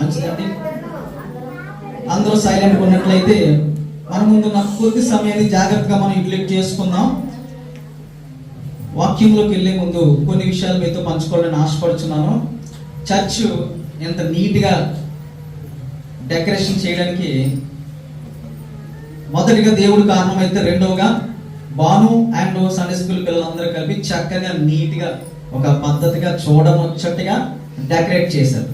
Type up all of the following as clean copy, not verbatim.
మంచిదండి. అందరూ సైలెంట్గా ఉన్నట్లయితే మన ముందు కొద్ది సమయాన్ని జాగ్రత్తగా మనం యూటిలైజ్ చేసుకుందాం. వాక్యంలోకి వెళ్ళే ముందు కొన్ని విషయాలు మీతో పంచుకోవాలని ఆశపడుతున్నాను. చర్చ్ ఎంత నీట్గా డెకరేషన్ చేయడానికి మొదటిగా దేవుడు కారణమైతే, రెండవగా బాను అండ్ సండే స్కూల్ పిల్లలందరూ కలిపి చక్కగా నీట్గా ఒక పద్ధతిగా చూడముచ్చటిగా డెకరేట్ చేశారు.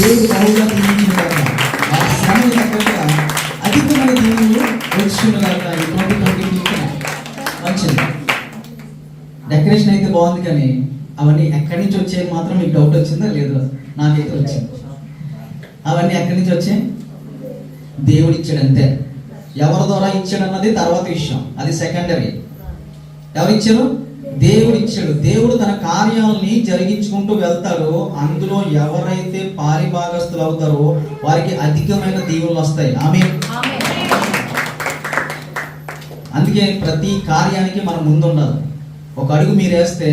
దేవుడు బహుగా దీవించిన కాక ఆ శ్రమ తగ్గట్టుగా అధికమైన దీవులు వచ్చిన కాక మంచిది. డెకరేషన్ అయితే బాగుంది, కానీ అవన్నీ ఎక్కడి నుంచి వచ్చాయి మాత్రం మీకు డౌట్ వచ్చిందా? లేదు, నాకైతే వచ్చింది. అవన్నీ ఎక్కడి నుంచి వచ్చాయి? దేవుడు ఇచ్చాడు అంతే. ఎవరి ద్వారా ఇచ్చాడు అన్నది తర్వాత విషయం, అది సెకండరీ. ఎవరు ఇచ్చారు? దేవుడు ఇచ్చాడు. దేవుడు తన కార్యాలని జరిగించుకుంటూ వెళ్తాడు. అందులో ఎవరైతే పారిభాగస్తులు అవుతారో వారికి అధికమైన దీవులు వస్తాయి. ఆమేన్. అందుకే ప్రతి కార్యానికి మనం ముందు ఉండాలి. ఒక అడుగు మీరు వేస్తే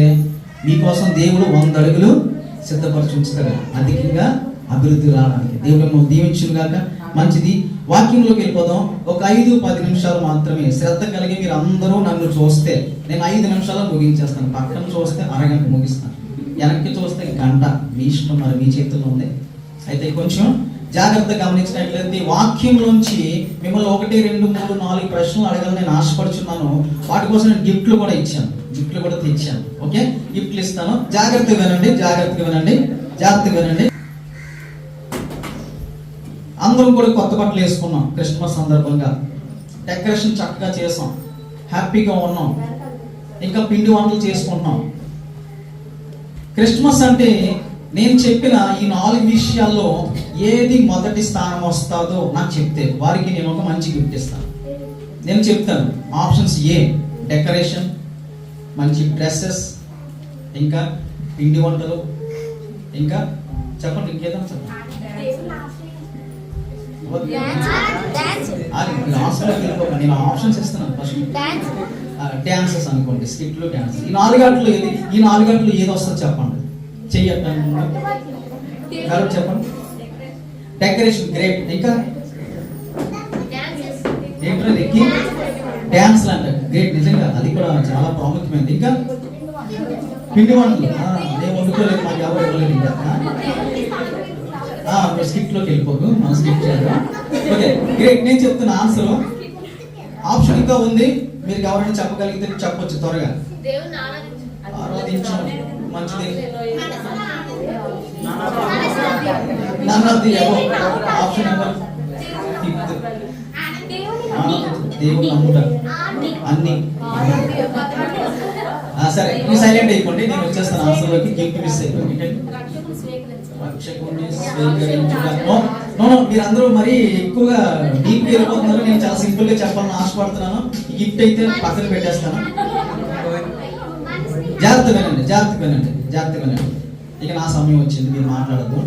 మీకోసం దేవుడు 100 అడుగులు సిద్ధపరచి ఉంచుతారు, అధికంగా అభివృద్ధి రావడానికి. దేవుడు దీవించును గాక. మంచిది. వాక్యంలోకి వెళ్ళిపోదాం. ఒక 5-10 నిమిషాలు మాత్రమే శ్రద్ధ కలిగి మీరు అందరూ నన్ను చూస్తే నేను 5 నిమిషాలు ముగించేస్తాను. పక్కన చూస్తే అరగంట ముగిస్తాను, వెనక్కి చూస్తే గంట. మీ ఇష్టం, మరి మీ చేతుల్లో ఉంది. అయితే కొంచెం జాగ్రత్తగా గమనించినట్లయితే వాక్యంలోంచి మిమ్మల్ని 1, 2, 3, 4 ప్రశ్నలు అడగాలని నేను ఆశపడుచున్నాను. వాటి కోసం నేను గిఫ్ట్లు కూడా ఇచ్చాను, గిఫ్ట్లు కూడా తెచ్చాను. ఓకే, గిఫ్ట్లు ఇస్తాను. జాగ్రత్తగా వినండి, జాగ్రత్తగా వినండి, జాగ్రత్తగా వినండి. అందరం కూడా కొత్త బట్టలు వేసుకున్నాం. క్రిస్మస్ సందర్భంగా డెకరేషన్ చక్కగా చేసాం, హ్యాపీగా ఉన్నాం. ఇంకా పిండి వంటలు చేసుకుంటున్నాం. క్రిస్మస్ అంటే నేను చెప్పిన ఈ 4 విషయాల్లో ఏది మొదటి స్థానం వస్తుందో నాకు చెప్తే వారికి నేను ఒక మంచి గిఫ్ట్ ఇస్తాను. నేను చెప్తాను. ఆప్షన్స్: ఏ డెకరేషన్, మంచి డ్రెస్సెస్, ఇంకా పిండి వంటలు, ఇంకా చెప్పండి, ఇంకేదో చెప్పండి. నేను ఆప్షన్స్ ఇస్తున్నాను. ఫస్ట్ డాన్సెస్ అనుకోండి, స్కిట్లు, డాన్స్. ఈ 4 గంటలు ఏది, ఈ 4 గంటలు ఏది వస్తుంది చెప్పండి. చెయ్యండి, చెప్పండి. Decoration, great. ఇంకా ఏంటో డాన్స్ అంట, గ్రేట్. నిజంగా అది కూడా చాలా ప్రాముఖ్యమైనది. ఇంకా పిండి వంటలు నేను వండుకోలేదు, మాకు ఎవరు ఇవ్వలేదు. ఇంకా స్కిట్ లోకి వెళ్ళిపోదు, మనం స్కిట్ చేద్దాం. Okay, great. నేను చెప్తున్న ఆన్సర్ ఆప్షన్ ఇంకా ఉంది. మీరు ఎవరైనా చెప్పగలిగితే చెప్పొచ్చు త్వరగా. ఆరాధించడం, మంచిది. Option number 5. దేవుడు నమ్ముతారు అన్ని. సరే, మీరు సైలెంట్ అయిపోండి, నేను వచ్చేస్తాను ఆన్సర్లోకి. గిఫ్ట్ మిస్ అయిపోయింది. మీరందరూ మరి ఎక్కువగా డీప్ వెళ్ళిపోతున్నారు. నేను చాలా సింపుల్ గా చెప్పాలని ఆశపడుతున్నాను. ఈ గిఫ్ట్ అయితే పక్కన పెట్టేస్తాను. జాగ్రత్త వినండి, జాగ్రత్త వినండి, జాగ్రత్త వినండి. ఇక నా సమయం వచ్చింది, మీరు మాట్లాడద్దు.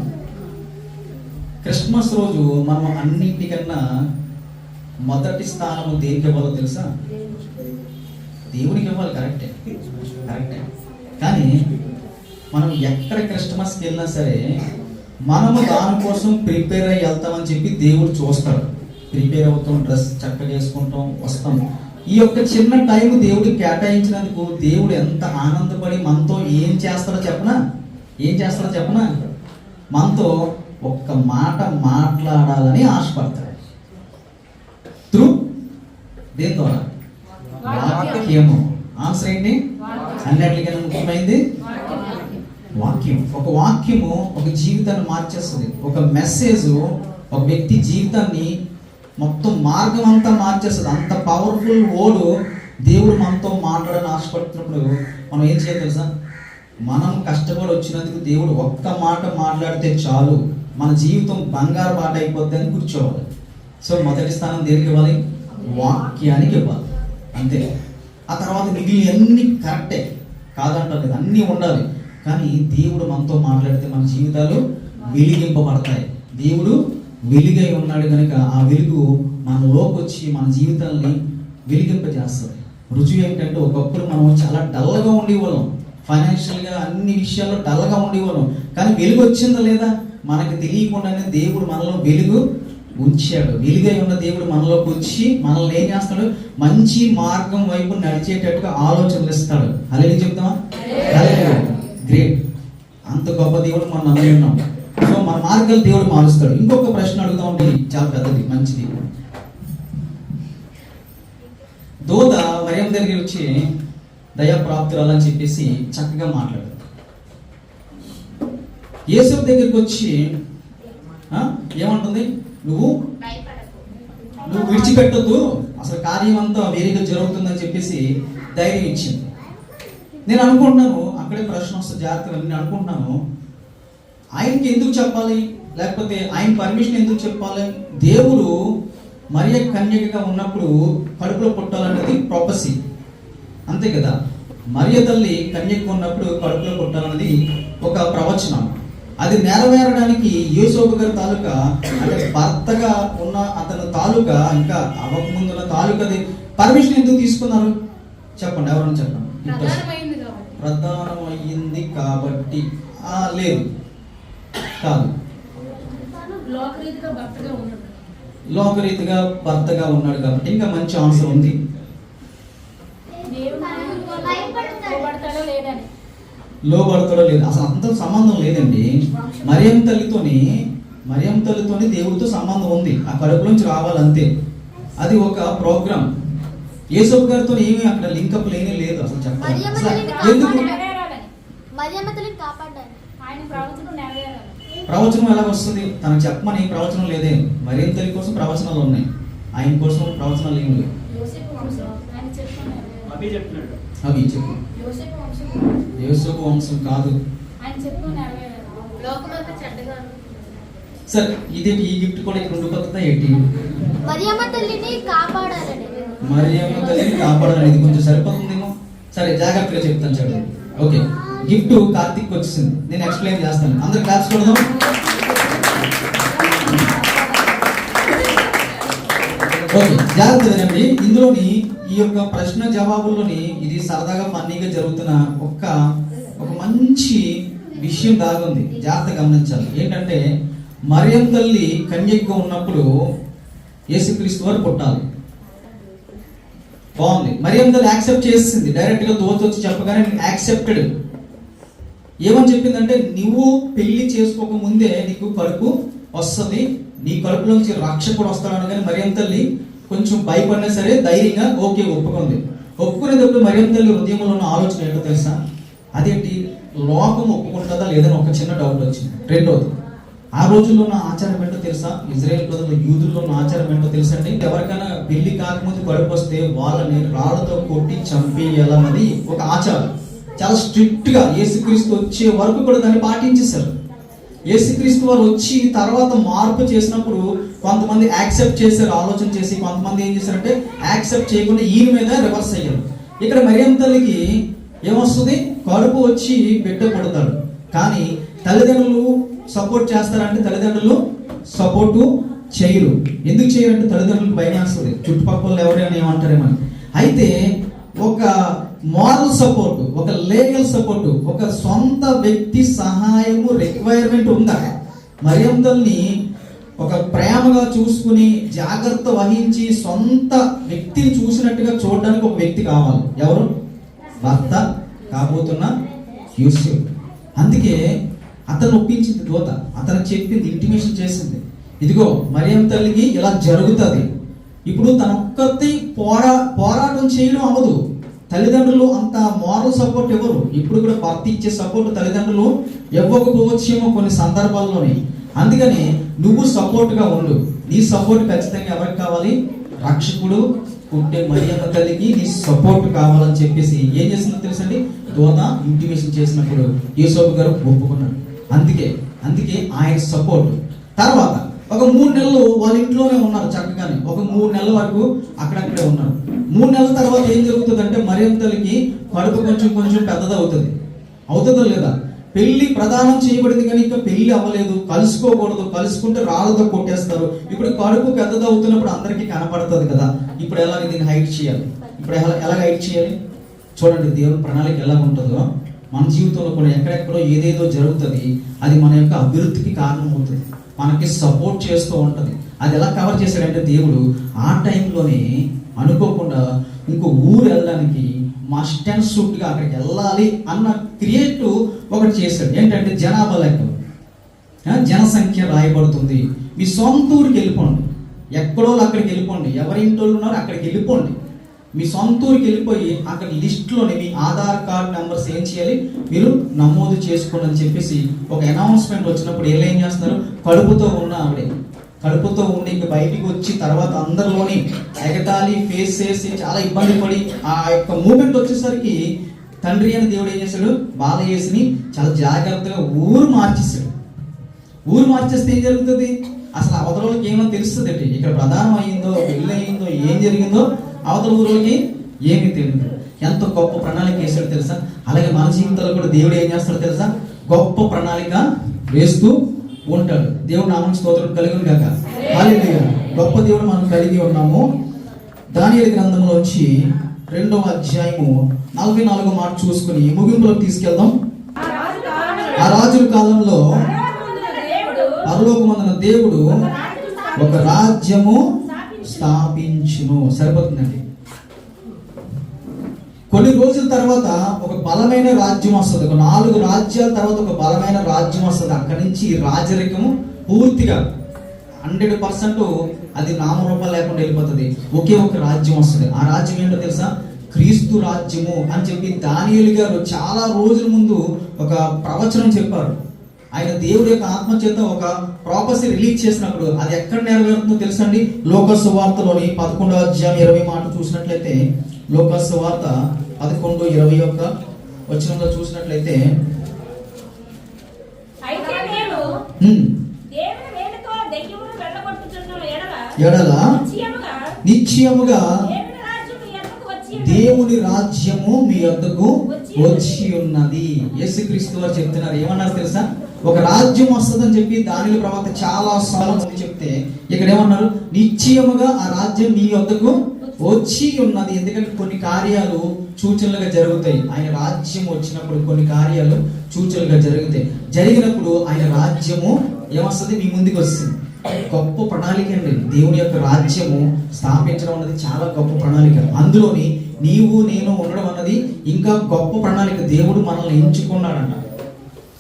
క్రిస్మస్ రోజు మనం అన్నింటికన్నా మొదటి స్థానము దేనికి ఇవ్వాలో తెలుసా? దేవునికి ఇవ్వాలి. కరెక్టే, కరెక్టే. కానీ మనం ఎక్కడ క్రిస్మస్కి వెళ్ళినా సరే మనము దానికోసం ప్రిపేర్ అయ్యి వెళ్తామని చెప్పి దేవుడు చూస్తాడు. ప్రిపేర్ అవుతాం, డ్రెస్ చక్కగా వేసుకుంటాం, వస్తాం. ఈ యొక్క చిన్న టైం దేవుడికి కేటాయించినందుకు దేవుడు ఎంత ఆనందపడి మనతో ఏం చేస్తాడో చెప్పనా? ఏం చేస్తాడో చెప్పనా? మనతో ఒక్క మాట మాట్లాడాలని ఆశపడతాడు. త్రూ దేని ద్వారా? వాక్యము. ఆన్సర్ ఏంటి? అన్నిటికన్నా ముఖ్యమైనది వాక్యం. ఒక వాక్యము ఒక జీవితాన్ని మార్చేస్తుంది. ఒక మెసేజ్ ఒక వ్యక్తి జీవితాన్ని మొత్తం మార్గం అంతా మార్చేస్తుంది. అంత పవర్ఫుల్ వర్డ్ దేవుడు మనతో మాట్లాడని ఆశపడుతున్నప్పుడు మనం ఏం చేయాలి తెలుసా? మనం కష్టపడి వచ్చినందుకు దేవుడు ఒక్క మాట మాట్లాడితే చాలు, మన జీవితం బంగారు బాట అయిపోద్ది అని కూర్చోవాలి. సో మొదటి స్థానం దేనికి ఇవ్వాలి? వాక్యానికి ఇవ్వాలి, అంతే. ఆ తర్వాత మిగిలిన అన్ని కరెక్టే, కాదంటలేదు, అన్నీ ఉండాలి. కానీ దేవుడు మనతో మాట్లాడితే మన జీవితాలు వెలిగింపబడతాయి. దేవుడు వెలుగై ఉన్నాడు కనుక ఆ వెలుగు మనలోకి వచ్చి మన జీవితాలని వెలిగింపజేస్తుంది. రుజువు ఏంటంటే ఒకప్పుడు మనం చాలా డల్గా ఉండేవాళ్ళం, ఫైనాన్షియల్గా అన్ని విషయాల్లో డల్గా ఉండేవాళ్ళం. కానీ వెలుగు వచ్చిందా లేదా? మనకి తెలియకుండానే దేవుడు మనలో వెలుగు ఉంచాడు. వెలుగై ఉన్న దేవుడు మనలోకి వచ్చి మనల్ని ఏం చేస్తాడు? మంచి మార్గం వైపు నడిచేటట్టుగా ఆలోచనలు ఇస్తాడు. హల్లెలూయా చెప్తామా? హల్లెలూయా. గ్రేట్. అంత గొప్ప దేవుడు మనం నమ్మి ఉన్నాం. సో మన మార్గాలు దేవుడు మారుస్తాడు. ఇంకొక ప్రశ్న అడుగుతా ఉంటే చాలా పెద్దది, మంచిది. దూత మరియం దగ్గరికి వచ్చి దయాప్రాప్తురాలు అని చెప్పేసి చక్కగా మాట్లాడు. యేసు దగ్గరికి వచ్చి ఏమంటుంది? నువ్వు విడిచిపెట్టొద్దు, అసలు కార్యం అంతా వేరేగా జరుగుతుందని చెప్పేసి ధైర్యం ఇచ్చింది. నేను అనుకుంటున్నాను, అక్కడే ప్రశ్న వస్తుంది జాగ్రత్తగా. నేను అనుకుంటున్నాను, ఆయనకి ఎందుకు చెప్పాలి, లేకపోతే ఆయన పర్మిషన్ ఎందుకు చెప్పాలి? దేవుడు మరియ కన్యకగా ఉన్నప్పుడు కడుపులో పుట్టాలన్నది ప్రొపసీ, అంతే కదా. మరియ తల్లి కన్యకగా ఉన్నప్పుడు కడుపులో పుట్టాలన్నది ఒక ప్రవచనం. అది నెరవేరడానికి యోసేపు గారి తాలూకా, అంటే భర్తగా ఉన్న అతని తాలూకా, ఇంకా అవ్వకముందున్న తాలూకాది పర్మిషన్ ఎందుకు తీసుకున్నారు చెప్పండి, ఎవరైనా చెప్పండి. ప్రధానమైంది కాబట్టి లేదు, కాదు. లోకరీతిగా భర్తగా ఉన్నాడు కాబట్టి ఇంకా మంచి ఆన్సర్ ఉంది. లోబడతాడో లేదు, అసలు అంత సంబంధం లేదండి. మరియం తల్లితోని దేవుడితో సంబంధం ఉంది. ఆ కడుపులోంచి రావాలంతే. అది ఒక ప్రోగ్రామ్. యేసోపు గారితో ఏమీ అక్కడ లింకప్ లేనే లేదు. అసలు చెప్పాలి ఎందుకు? ప్రవచనం ఎలా వస్తుంది? తనకు చెప్పమని ప్రవచనం లేదే. మరియం తల్లి కోసం ప్రవచనాలు ఉన్నాయి, ఆయన కోసం ప్రవచనాలు ఏమి లేవు. అవి చెప్పు. యోసేపు వంశం కాదు. సరే, ఇది ఈ గిఫ్ట్ కూడా ఇక్కడ ఉండిపోతుందా ఏంటి? మరియమ్మ తల్లిని కాపాడాలని ఇది కొంచెం సరిపోతుందేమో. సరే, జాగ్రత్తగా చెప్తాను చూడండి. ఓకే, గిఫ్ట్ కార్తీక్ వచ్చేసింది, నేను ఎక్స్ప్లెయిన్ చేస్తాను. అందరు క్లాస్ చూడదాం. ఓకే, జాగ్రత్తగానండి. ఇందులోని ఈ యొక్క ప్రశ్న జవాబుల్లోని ఇది సరదాగా ఫన్నీగా జరుగుతున్న ఒక మంచి విషయం దాగుంది. జాగ్రత్తగా గమనించాలి. ఏంటంటే, మరియం తల్లి కన్యకగా ఉన్నప్పుడు యేసుక్రీస్తు వారు పుట్టాలి. బాగుంది. మరియం తల్లి యాక్సెప్ట్ చేసింది. డైరెక్ట్ గా దూత వచ్చి చెప్పగానే యాక్సెప్టెడ్. ఏమని చెప్పిందంటే, నువ్వు పెళ్లి చేసుకోక ముందే నీకు కడుపు వస్తుంది, నీ కడుపులోంచి రక్షకుడు వస్తాడు అనగానే మరియం తల్లి కొంచెం భయపడినా సరే ధైర్యంగా ఓకే ఒప్పుకుంది. ఒప్పుకునేటప్పుడు మరియం తల్లి హృదయంలో ఉన్న ఆలోచన ఏంటో తెలుసా? అదేంటి, లోకం ఒప్పుకుంటుందా లేదని ఒక చిన్న డౌట్ వచ్చింది. రెండోది, ఆ రోజుల్లో ఉన్న ఆచారం ఏంటో తెలుసా? ఇజ్రాయెల్ ప్రజలు, యూదుల్లో ఉన్న ఆచారం ఏంటో తెలుసా అండి? ఎవరికైనా పెళ్లి కాకముందు కడుపు వస్తే వాళ్ళని రాళ్లతో కొట్టి చంపేయాలన్నది ఒక ఆచారం. చాలా స్ట్రిక్ట్ గా యేసుక్రీస్తు వచ్చే వరకు కూడా దాన్ని పాటించేశారు. యేసుక్రీస్తు వారు వచ్చి తర్వాత మార్పు చేసినప్పుడు కొంతమంది యాక్సెప్ట్ చేశారు ఆలోచన చేసి, కొంతమంది ఏం చేశారంటే యాక్సెప్ట్ చేయకుండా ఈయన మీద రివర్స్ అయ్యారు. ఇక్కడ మరియం తల్లికి ఏమొస్తుంది? కడుపు వచ్చి బిడ్డ పుడతాడు. కానీ తల్లిదండ్రులు సపోర్ట్ చేస్తారంటే తల్లిదండ్రులు సపోర్టు చేయరు. ఎందుకు చేయరంటే తల్లిదండ్రులకు భయం వేస్తుంది, చుట్టుపక్కల ఎవరైనా ఏమంటారేమని. అయితే ఒక మారల్ సపోర్ట్, ఒక లీగల్ సపోర్ట్, ఒక సొంత వ్యక్తి సహాయము రిక్వైర్మెంట్ ఉందా? మరియం తల్లిని ఒక ప్రేమగా చూసుకుని జాగ్రత్త వహించి సొంత వ్యక్తిని చూసినట్టుగా చూడడానికి ఒక వ్యక్తి కావాలి. ఎవరు? భర్త కాబోతున్న యూసుఫ్. అందుకే అతను ఒప్పించింది దూత, అతను చెప్పింది, ఇంటిమేషన్ చేసింది. ఇదిగో మరియం తల్లికి ఇలా జరుగుతుంది. ఇప్పుడు తన ఒక్కటి పోరాటం చేయడం అవ్వదు. తల్లిదండ్రులు అంత మోరల్ సపోర్ట్ ఇవ్వరు. ఇప్పుడు కూడా భర్త ఇచ్చే సపోర్ట్ తల్లిదండ్రులు ఇవ్వకపోవచ్చేమో కొన్ని సందర్భాల్లోనే. అందుకని నువ్వు సపోర్ట్గా ఉండు. నీ సపోర్ట్ ఖచ్చితంగా ఎవరికి కావాలి? రక్షకుడు ఉంటే మరియమ్మ తల్లికి నీ సపోర్ట్ కావాలని చెప్పేసి ఏం చేసిందో తెలుసండి? దూత ఇంటిమేషన్ చేసినప్పుడు యేసోపు గారు ఒప్పుకున్నాడు. అందుకే ఆయన సపోర్ట్. తర్వాత ఒక 3 నెలలు వాళ్ళ ఇంట్లోనే ఉన్నారు చక్కగానే. ఒక 3 నెలల వరకు అక్కడక్కడే ఉన్నారు. 3 నెలల తర్వాత ఏం జరుగుతుంది అంటే మరియం తల్లికి కడుపు కొంచెం పెద్దది అవుతుందో లేదా? పెళ్లి ప్రదానం చేయబడింది కానీ ఇంకా పెళ్లి అవ్వలేదు, కలుసుకోకూడదు, కలుసుకుంటే రాళ్ళతో కొట్టేస్తారు. ఇప్పుడు కడుపు పెద్దది అవుతున్నప్పుడు అందరికీ కనపడుతుంది కదా. ఇప్పుడు ఎలాగ దీన్ని హైట్ చేయాలి? ఇప్పుడు ఎలా హైట్ చేయాలి? చూడండి దేవుని ప్రణాళిక ఎలా ఉంటుందో. మన జీవితంలో కూడా ఎక్కడెక్కడో ఏదేదో జరుగుతుంది. అది మన యొక్క అభివృద్ధికి కారణం అవుతుంది, మనకి సపోర్ట్ చేస్తూ ఉంటుంది. అది ఎలా కవర్ చేశాడంటే దేవుడు ఆ టైంలోనే అనుకోకుండా ఇంకో ఊరు వెళ్ళడానికి మస్ట్ అండ్ షుడ్గా అక్కడికి వెళ్ళాలి అన్న క్రియేటివ్ ఒకటి చేశాడు. ఏంటంటే జనాభా లెక్కలు, జనసంఖ్య రాయబడుతుంది. మీ సొంత ఊరికి వెళ్ళిపోండి, ఎక్కడో అక్కడికి వెళ్ళిపోండి, ఎవరింటోళ్ళు ఉన్నారో అక్కడికి వెళ్ళిపోండి. మీ సొంత ఊరికి వెళ్ళిపోయి అక్కడ లిస్టులోని మీ ఆధార్ కార్డ్ నెంబర్స్ ఏం చేయాలి, మీరు నమోదు చేసుకోండి అని చెప్పేసి ఒక అనౌన్స్మెంట్ వచ్చినప్పుడు ఏం చేస్తున్నారు, కడుపుతో ఉన్న ఆవిడే కడుపుతో ఉండి ఇంక బయటికి వచ్చి తర్వాత అందరిలోని ఎగతాళి ఫేస్ చేసి చాలా ఇబ్బంది పడి ఆ యొక్క మూమెంట్ వచ్చేసరికి తండ్రి అని దేవుడు ఏం చేశాడు, బాలయేసుని చాలా జాగ్రత్తగా ఊరు మార్చేశాడు. ఊరు మార్చేస్తే ఏం జరుగుతుంది, అసలు అవతల వాళ్ళకి ఏమో తెలుస్తుంది, ఇక్కడ ప్రధానం అయ్యిందో పెళ్ళి అయిందో ఏం జరిగిందో అవతల ఊరికి ఏమీ తెలియదు. ఎంత గొప్ప ప్రణాళిక వేసాడు తెలుసా. అలాగే మన జీవితాల్లో కూడా దేవుడు ఏం చేస్తాడో తెలుసా, గొప్ప ప్రణాళిక వేస్తూ ఉంటాడు. దేవుడు నామమునకు స్తోత్రం కలిగిన గాక. హల్లెలూయా. గొప్ప దేవుడు మనం కలిగి ఉన్నాము. దానియేలు గ్రంథంలోంచి 2వ అధ్యాయము 44వ మాట చూసుకుని ముగింపులోకి తీసుకెళ్దాం. ఆ రాజుల కాలంలో పరలోకమందున దేవుడు ఒక రాజ్యము స్థాపించును. సరిపోతుందండి. కొన్ని రోజుల తర్వాత ఒక బలమైన రాజ్యం వస్తుంది. ఒక 4 రాజ్యాల తర్వాత ఒక బలమైన రాజ్యం వస్తుంది. అక్కడి నుంచి రాజరికము పూర్తిగా 100% అది నామరూపాలు లేకుండా వెళ్ళిపోతుంది. ఒకే ఒక రాజ్యం వస్తుంది. ఆ రాజ్యం ఏంటో తెలుసా, క్రీస్తు రాజ్యము అని చెప్పి దానియేలు గారు చాలా రోజుల ముందు ఒక ప్రవచనం చెప్పారు. ఆయన దేవుడి యొక్క ఆత్మ చేత ఒక ప్రాపసీ రిలీజ్ చేసినప్పుడు అది ఎక్కడ నెరవేరుతుందో తెలుసండి. లోకాసు వార్తలోని 11వ అధ్యాయం 20 మాట చూసినట్లయితే, లోకాసు వార్త 11:21 వచనంలో చూసినట్లయితే, ఎడల నిశ్చయముగా దేవుని రాజ్యము మీ వద్దకు వచ్చి ఉన్నది. యేసుక్రీస్తు వారు చెప్తున్నారు. ఏమన్నారు తెలుసా, ఒక రాజ్యం వస్తుందని చెప్పి దానిలో ప్రవక్త చాలా సార్లు చెప్తే ఇక్కడ ఏమన్నారు, నిశ్చయముగా ఆ రాజ్యం మీ వద్దకు వచ్చి ఉన్నది. ఎందుకంటే కొన్ని కార్యాలు సూచనలుగా జరుగుతాయి. ఆయన రాజ్యం వచ్చినప్పుడు కొన్ని కార్యాలు సూచనలుగా జరుగుతాయి. జరిగినప్పుడు ఆయన రాజ్యము ఏమొస్తుంది, మీ ముందుకు వస్తుంది. గొప్ప ప్రణాళిక అండి. దేవుని యొక్క రాజ్యము స్థాపించడం అన్నది చాలా గొప్ప ప్రణాళిక. అందులోని నీవు నేను ఉండడం అన్నది ఇంకా గొప్ప ప్రణాళిక. దేవుడు మనల్ని ఎంచుకున్నాడంట.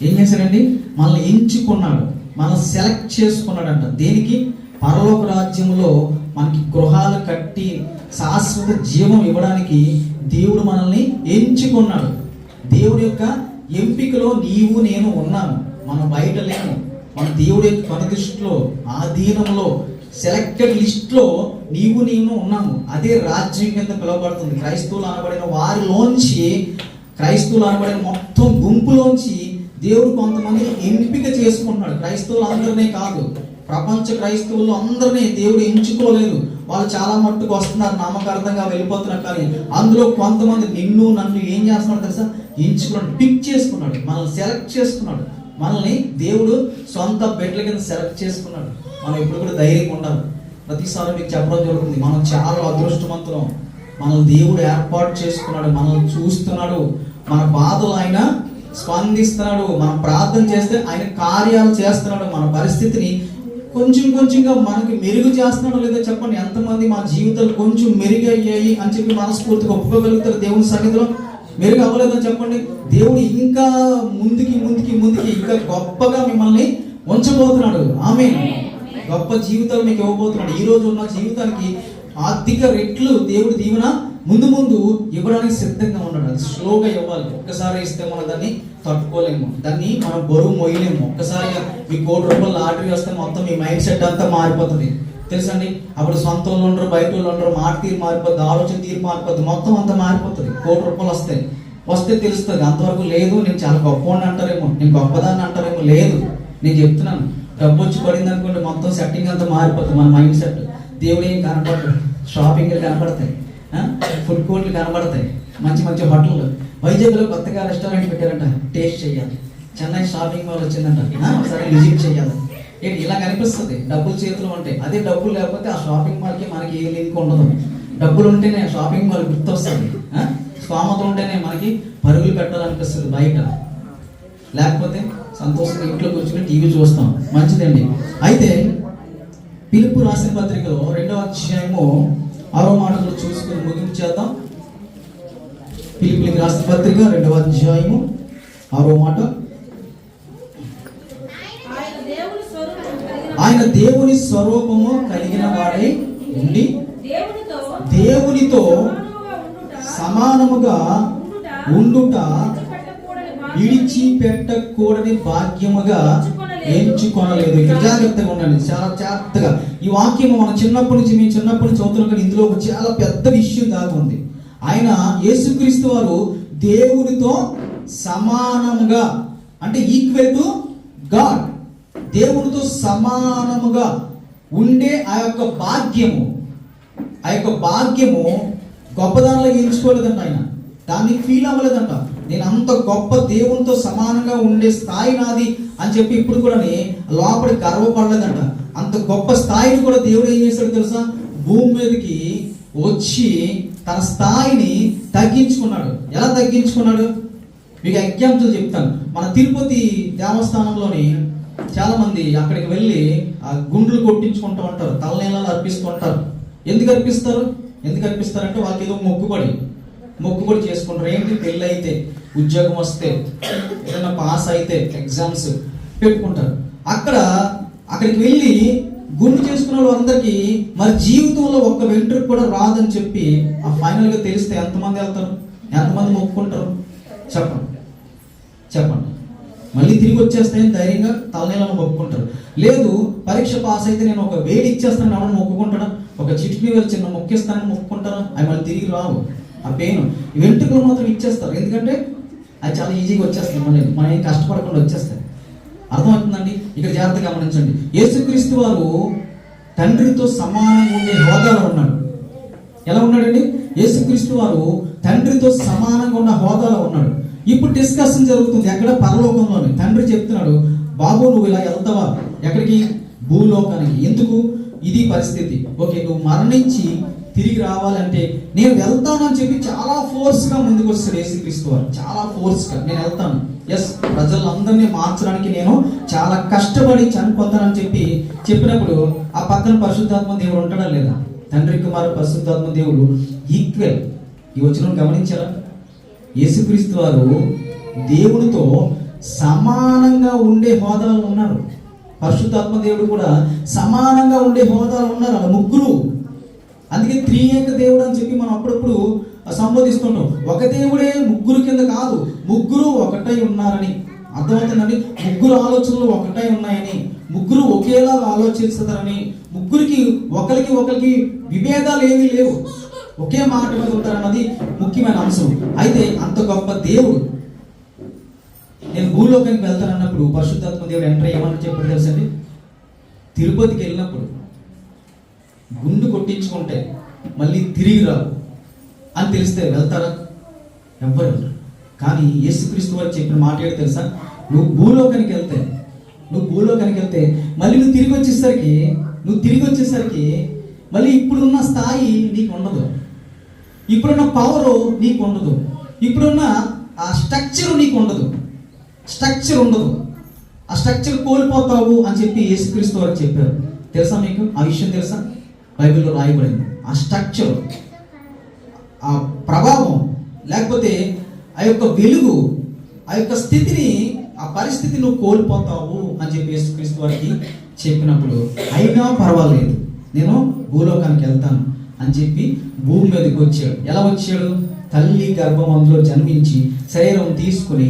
ఏం చేశాడండి, మనల్ని ఎంచుకున్నాడు, మనల్ని సెలెక్ట్ చేసుకున్నాడంట. దేనికి, పరలోక రాజ్యంలో మనకి గృహాలు కట్టి శాశ్వత జీవం ఇవ్వడానికి దేవుడు మనల్ని ఎంచుకున్నాడు. దేవుడి యొక్క ఎంపికలో నీవు నేను ఉన్నాను. మనం బయట లేము. మన దేవుడి యొక్క కనుదృష్టిలో ఆధీనంలో సెలెక్టెడ్ లిస్ట్లో నీవు నేను ఉన్నాము. అదే రాజ్యం కింద పిలువబడుతుంది. క్రైస్తవులు అనబడిన వారిలోంచి, క్రైస్తవులు అనబడిన మొత్తం గుంపులోంచి దేవుడు కొంతమందిని ఎంపిక చేసుకుంటున్నాడు. క్రైస్తవులు అందరినీ కాదు, ప్రపంచ క్రైస్తవులు అందరినీ దేవుడు ఎంచుకోలేదు. వాళ్ళు చాలా మట్టుకు వస్తున్నారు, నామకార్థంగా వెళ్ళిపోతున్నారు. కానీ అందులో కొంతమంది నిన్ను నన్ను ఏం చేస్తున్నాడు తెలుసా, ఎంచుకున్నాడు, పిక్ చేసుకున్నాడు, మనల్ని సెలెక్ట్ చేసుకున్నాడు. మనల్ని దేవుడు సొంత బిడ్డల కింద సెలెక్ట్ చేసుకున్నాడు. మనం ఇప్పుడు కూడా ధైర్యంగా ఉండాలి. ప్రతిసారి మీకు చెప్పడం జరుగుతుంది, మనం చాలా అదృష్టవంతులం. మనల్ని దేవుడు ఏర్పాటు చేసుకున్నాడు, మనల్ని చూస్తున్నాడు, మన బాధలు ఆయన స్పందిస్తున్నాడు. మనం ప్రార్థన చేస్తే ఆయన కార్యాలు చేస్తున్నాడు. మన పరిస్థితిని కొంచెం కొంచెంగా మనకి మెరుగు చేస్తున్నాడో లేదో చెప్పండి. ఎంతమంది మా జీవితాలు కొంచెం మెరుగు అయ్యాయి అని చెప్పి మనస్ఫూర్తిగా ఒప్పుకోగలుగుతారు దేవుని సన్నిధిలో? మెరుగు అవ్వలేదని చెప్పండి. దేవుడు ఇంకా ముందుకి ముందుకి ముందుకి ఇంకా గొప్పగా మిమ్మల్ని ఉంచబోతున్నాడు. ఆమేన్. గొప్ప జీవితాలు మీకు ఇవ్వబోతున్నాడు. ఈ రోజు ఉన్న జీవితానికి ఆర్థిక రెట్లు దేవుడు దీవెన ముందు ముందు ఇవ్వడానికి సిద్ధంగా ఉన్నాడు. అది స్లోగా ఇవ్వాలి. ఒక్కసారి ఇస్తే మనం దాన్ని తట్టుకోలేము, దాన్ని మనం బరువు మోయలేము. ఒక్కసారి మీ ₹1,00,000 లాటరీ వస్తే మొత్తం మీ మైండ్ సెట్ అంతా మారిపోతుంది తెలుసండి. అప్పుడు సొంత వాళ్ళు ఉండరు, బయట వాళ్ళు ఉండరు, మాట తీరు మారిపోద్ది, ఆలోచన తీరు మారిపోద్ది, మొత్తం అంతా మారిపోతుంది. ₹1,00,000 వస్తే తెలుస్తుంది. అంతవరకు లేదు, నేను చాలా గొప్పవాడిని అంటారేమో, నేను గొప్పదాన్ని అంటారేమో. లేదు, నేను చెప్తున్నాను, డబ్బు వచ్చి పడింది అనుకోండి మొత్తం సెట్టింగ్ అంతా మారిపోతుంది. మన మైండ్ సెట్. దేవుడు ఏం కనపడతాడు, షాపింగ్లు కనపడతాయి, ఫుడ్ కోర్ట్లు కనబడతాయి, మంచి మంచి హోటళ్ళు. వైజాగ్లో కొత్తగా రెస్టారెంట్ పెట్టారంట, టేస్ట్ చేయాలి. చెన్నై షాపింగ్ మాల్ వచ్చిందంట, ఒకసారి విజిట్ చేయాలి. ఏంటి ఇలా కనిపిస్తుంది, డబ్బులు చేతులు ఉంటాయి. అదే డబ్బులు లేకపోతే ఆ షాపింగ్ మాల్కి మనకి ఏ లింక్ ఉండదు. డబ్బులు ఉంటేనే షాపింగ్ మాల్ గుర్తొస్తుంది. స్తోమత ఉంటేనే మనకి పరుగులు పెట్టాలనిపిస్తుంది బయట, లేకపోతే సంతోషంగా ఇంట్లో కూర్చొని టీవీ చూస్తాం, మంచిదండి. అయితే పిలుపు రాసిన పత్రికలో 2వ అధ్యాయము 6వ మాటలు చూసుకుని ముగింపు చేద్దాం. పిలుపుకి రాసిన పత్రిక 2వ అధ్యాయము 6వ మాట, ఆయన దేవుని స్వరూపము కలిగిన వాడై ఉండి దేవునితో సమానముగా ఉండుట విడిచిపెట్టకూడని భాగ్యముగా ఎంచుకొనలేదు. ఇక్కడ జాగ్రత్తగా ఉండండి, చాలా జాగ్రత్తగా. ఈ వాక్యము మనం చిన్నప్పటి నుంచి చదువుతున్నాం, కానీ ఇందులో ఒక చాలా పెద్ద విషయం దాగి ఉంది. ఆయన యేసుక్రీస్తు వారు దేవునితో సమానముగా, అంటే ఈక్వల్ టు గాడ్, దేవునితో సమానముగా ఉండే ఆ యొక్క భాగ్యము గొప్పదానిలో ఎంచుకోలేదంట. ఆయన దాన్ని ఫీల్ అవ్వలేదంట. నేను అంత గొప్ప దేవునితో సమానంగా ఉండే స్థాయి నాది అని చెప్పి ఇప్పుడు కూడా లోపలి గర్వపడలేదంట. అంత గొప్ప స్థాయిని కూడా దేవుడు ఏం చేశాడు తెలుసా? భూమి మీదకి వచ్చి తన స్థాయిని తగ్గించుకున్నాడు. ఎలా తగ్గించుకున్నాడు? మీకు ఎగ్జాంపుల్ చెప్తాను. మన తిరుపతి దేవస్థానంలోని చాలా మంది అక్కడికి వెళ్ళి ఆ గుండ్లు కొట్టించుకుంటూ ఉంటారు, తలనీళ్ళు అర్పిస్తూ ఉంటారు. ఎందుకు అర్పిస్తారంటే వాళ్ళకి ఏదో మొక్కుబడి చేసుకుంటారు. ఏంటి? పెళ్ళి అయితే, ఉద్యోగం వస్తే, ఏదైనా పాస్ అయితే, ఎగ్జామ్స్ పెట్టుకుంటారు. అక్కడికి వెళ్ళి గుండు చేసుకున్న వాళ్ళందరికీ మరి జీవితంలో ఒక్క వెంట్రుకు కూడా రాదని చెప్పి ఆ ఫైనల్ గా తెలిస్తే ఎంతమంది వెళ్తారు? ఎంతమంది మొక్కుకుంటారు? చెప్పండి. మళ్ళీ తిరిగి వచ్చేస్తాయని ధైర్యంగా తలనీళ్ళను మొక్కుకుంటారు. లేదు, పరీక్ష పాస్ అయితే నేను ఒక వేడి ఇచ్చేస్తానని ఎవరైనా మొక్కుకుంటాడా? ఒక చిటికి వేలు చిన్న మొక్కిస్తానని మొక్కుకుంటారా? అవి మళ్ళీ తిరిగి రావు. ఆ పెయిన్ వెంట్రుకలు మాత్రం ఇచ్చేస్తారు. ఎందుకంటే అది చాలా ఈజీగా వచ్చేస్తుంది, మళ్ళీ మనం ఏం కష్టపడకుండా వచ్చేస్తాయి. అర్థమవుతుందండి? ఇక్కడ జాగ్రత్తగా గమనించండి. యేసుక్రీస్తు వారు తండ్రితో సమానంగా ఉండే హోదాలో ఉన్నాడు. ఎలా ఉన్నాడండి? యేసుక్రీస్తు వారు తండ్రితో సమానంగా ఉన్న హోదాలో ఉన్నాడు. ఇప్పుడు డిస్కషన్ జరుగుతుంది ఎక్కడ? పరలోకంలోనే. తండ్రి చెప్తున్నాడు, బాబు నువ్వు ఇలా వెళ్తావా? ఎక్కడికి? భూలోకానికి. ఎందుకు? ఇది పరిస్థితి. ఓకే, నువ్వు మరణించి తిరిగి రావాలంటే నేను వెళ్తానని చెప్పి చాలా ఫోర్స్ గా ముందుకు వస్తాడు యేసుక్రీస్తు వారు. చాలా ఫోర్స్ గా నేను వెళ్తాను, ఎస్, ప్రజలందరినీ మార్చడానికి నేను చాలా కష్టపడి చనిపోతానని చెప్పినప్పుడు ఆ పక్కన పరిశుద్ధాత్మ దేవుడు ఉంటాడా లేదా? తండ్రి కుమారు పరిశుద్ధాత్మ దేవుడు ఈక్వల్. ఈ వచనం గమనించారా? యేసుక్రీస్తు వారు దేవునితో సమానంగా ఉండే హోదాలో ఉన్నారు. పరిశుద్ధాత్మ దేవుడు కూడా సమానంగా ఉండే హోదాలో ఉన్నారు. అలా ముగ్గురు. అందుకే త్రియేక దేవుడు అని చెప్పి మనం అప్పుడప్పుడు సంబోధిస్తుంటాం. ఒక దేవుడే ముగ్గురు కింద కాదు, ముగ్గురు ఒకటై ఉన్నారని. అర్థమవుతుందండి? ముగ్గురు ఆలోచనలు ఒకటై ఉన్నాయని, ముగ్గురు ఒకేలాగా ఆలోచిస్తారని, ముగ్గురికి ఒకరికి విభేదాలు ఏమీ లేవు, ఒకే మాట మీద ఉంటారన్నది ముఖ్యమైన అంశం. అయితే అంత గొప్ప దేవుడు నేను భూలోకానికి వెళ్తానన్నప్పుడు పరిశుద్ధాత్మ దేవుడు ఎంటర్ ఏమని చెప్పాడు తెలుసండి? తిరుపతికి వెళ్ళినప్పుడు గుండు కొట్టించుకుంటే మళ్ళీ తిరిగి రావు అని తెలిస్తే వెళ్తారా? ఎవ్వరు వెళ్ళరు. కానీ యేసుక్రీస్తు వారు చెప్పిన మాట ఏంటి తెలుసా? నువ్వు భూలోకానికి వెళ్తే మళ్ళీ నువ్వు తిరిగి వచ్చేసరికి మళ్ళీ ఇప్పుడున్న స్థాయి నీకు ఉండదు, ఇప్పుడున్న పవరు నీకు ఉండదు, ఇప్పుడున్న ఆ స్ట్రక్చర్ నీకు ఉండదు, ఆ స్ట్రక్చర్ కోల్పోతావు అని చెప్పి యేసుక్రీస్తు వారు చెప్పారు. తెలుసా మీకు ఆ విషయం? తెలుసా? బైబిల్లో రాయబడింది. ఆ స్ట్రక్చర్, ఆ ప్రభావం, లేకపోతే ఆ యొక్క వెలుగు, ఆ యొక్క స్థితిని, ఆ పరిస్థితి నువ్వు కోల్పోతావు అని చెప్పి యేసుక్రీస్తు వారికి చెప్పినప్పుడు, అయినా పర్వాలేదు నేను భూలోకానికి వెళ్తాను అని చెప్పి భూమి మీదకి వచ్చాడు. ఎలా వచ్చాడు? తల్లి గర్భమందులో జన్మించి శరీరం తీసుకుని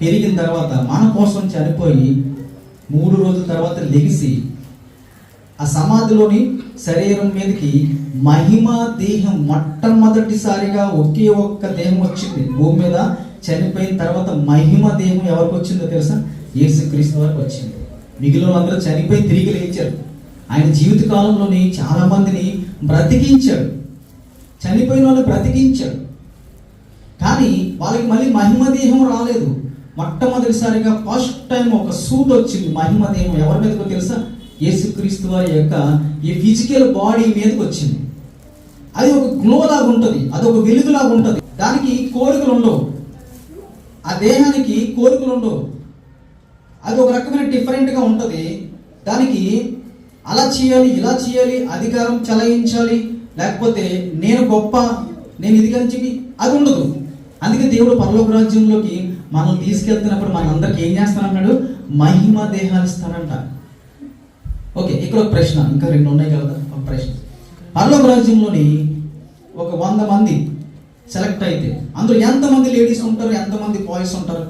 పెరిగిన తర్వాత మన కోసం చనిపోయి 3 రోజుల తర్వాత లెగిసి ఆ సమాధిలోని శరీరం మీదకి మహిమ దేహం, మొట్టమొదటిసారిగా ఒకే ఒక్క దేహం వచ్చింది భూమి మీద. చనిపోయిన తర్వాత మహిమ దేహం ఎవరికి వచ్చిందో తెలుసా? యేసుక్రీస్తు వారికి వచ్చింది. మిగిలిన వాళ్ళందరూ చనిపోయి తిరిగి లేచారు. ఆయన జీవిత కాలంలోని చాలా మందిని బ్రతికించాడు, చనిపోయిన వాళ్ళు బ్రతికించాడు. కానీ వాళ్ళకి మళ్ళీ మహిమ దేహం రాలేదు. మొట్టమొదటిసారిగా ఫస్ట్ టైం ఒక సూట్ వచ్చింది, మహిమ దేహం. ఎవరి మీదకో తెలుసా? యేసుక్రీస్తు వారి యొక్క ఈ ఫిజికల్ బాడీ మీదకి వచ్చింది. అది ఒక గ్లో లాగా ఉంటుంది, అది ఒక వెలుగులాగా ఉంటుంది. దానికి కోరికలు ఉండవు, ఆ దేహానికి కోరికలు ఉండవు. అది ఒక రకమైన డిఫరెంట్గా ఉంటుంది. దానికి అలా చేయాలి, ఇలా చేయాలి, అధికారం చలాయించాలి, లేకపోతే నేను గొప్ప, నేను ఇది అని చెప్పి అది ఉండదు. అందుకే దేవుడు పరలోక రాజ్యంలోకి మనం తీసుకెళ్తున్నప్పుడు మనందరికి ఏం చేస్తానన్నాడు? మహిమ దేహాలు ఇస్తానంట. ఓకే, ఇక్కడ ఒక ప్రశ్న, ఇంకా 2 ఉన్నాయి కదా. ఒక ప్రశ్న, పరలోక రాజ్యంలోని ఒక 100 మంది సెలెక్ట్ అయితే అందులో ఎంతమంది లేడీస్ ఉంటారు, ఎంతమంది బాయ్స్ ఉంటారు?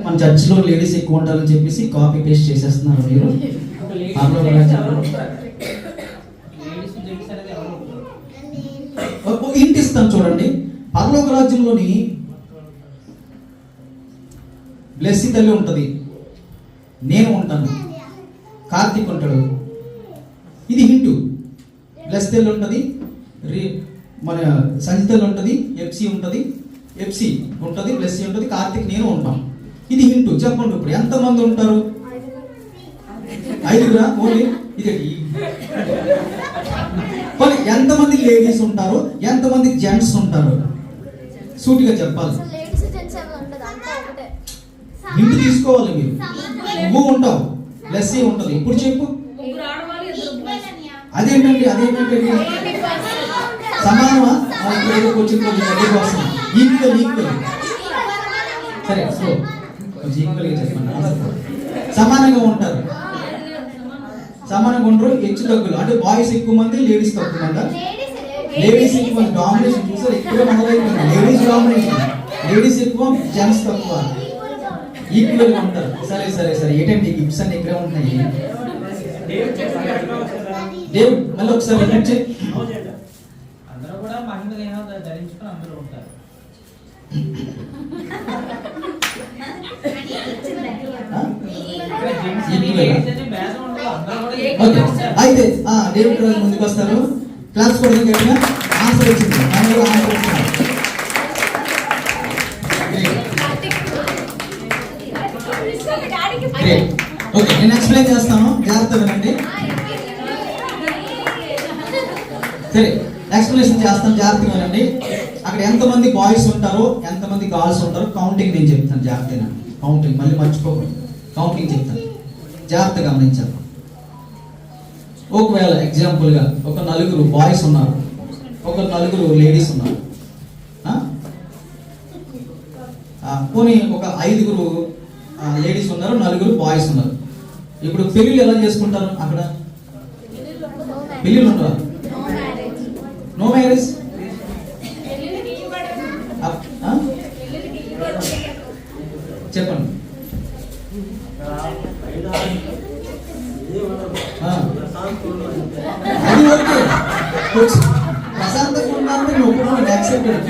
మన చర్చిలో లేడీస్ ఎక్కువ ఉంటారని చెప్పేసి కాపీ పేస్ట్ చేసేస్తున్నారు మీరు. ఇంటి ఇస్తాను చూడండి. పరలోక రాజ్యంలోని బ్లెస్సీ తల్లి ఉంటుంది, నేను ఉంటాను, కార్తీక్ ఉంటాడు. ఇది హింటూ. బ్లెస్ తల్లి ఉంటుంది, మన సంజితల్లి ఉంటుంది, ఎఫ్సి ఉంటుంది, ఎఫ్సి ఉంటుంది, బ్లెస్సీ ఉంటుంది, కార్తీక్ నేను ఉంటాం. ఇది హింటూ. చెప్పండి ఇప్పుడు ఎంతమంది ఉంటారు? 5 ఓన్లీ. ఇది ఎంతమంది లేడీస్ ఉంటారు, ఎంతమంది జెంట్స్ ఉంటారు? సూటిగా చెప్పాలి. హింట్ తీసుకోవాలి మీరు. నువ్వు ఉంటావు, బ్లెస్సీ ఉంటుంది. ఇప్పుడు చెప్పు. అదేంటండి సమానమా? ఈక్వల్. సరే, సో ఈక్వల్గా చెప్పండి. సమానంగా ఉంటారు, సమానంగా ఉండరు. హెచ్చు తగ్గులు అంటే బాయ్స్ ఎక్కువ మంది, లేడీస్ తక్కువ మంది. లేడీస్ ఎక్కువ మంది. డామినేషన్ చూసారు, ఎక్కువ మొదలైపోయింది. లేడీస్ డామినేషన్, లేడీస్ ఎక్కువ, జెంట్స్ తక్కువ. ఈక్వల్ గా ఉంటారు. సరే ఏంటంటే గిఫ్ట్స్ అన్ని ఇక్కడే ఉంటాయి. దేవుడు మళ్ళీ ఒకసారి రిపీట్ చేయి. అందరూ కూడా మహిమ దేహం ధరించుకొని అందరూ ఉంటారు. అయితే డేవిడ్ రాజు ముందుకు వస్తారు. క్లాస్ కూడా ఆన్సర్ వచ్చింది. ఓకే, నేను ఎక్స్ప్లెయిన్ చేస్తాను, జాగ్రత్తగా వినండి. సరే, ఎక్స్ప్లెనేషన్ చేస్తాను, జాగ్రత్తగా వినండి. అక్కడ ఎంతమంది బాయ్స్ ఉంటారో, ఎంతమంది గర్ల్స్ ఉంటారో కౌంటింగ్ నేను చెప్తాను. జాగ్రత్తగా కౌంటింగ్, మళ్ళీ మర్చిపోకూడదు. కౌంటింగ్ చెప్తాను, జాగ్రత్తగా గమనించాలి. ఒకవేళ ఎగ్జాంపుల్గా ఒక 4 బాయ్స్ ఉన్నారు, ఒక 4 లేడీస్ ఉన్నారు, పోనీ ఒక 5 లేడీస్ ఉన్నారు, 4 బాయ్స్ ఉన్నారు. ఇప్పుడు పెళ్ళిళ్ళు ఎలా చేసుకుంటారు? అక్కడ పెళ్ళిళ్ళు ఉంటారు, నో మ్యారేజ్. చెప్పండి. అది ఓకే, ప్రశాంతంగా ఉండాలంటే నువ్వు యాక్సెప్టెడ్.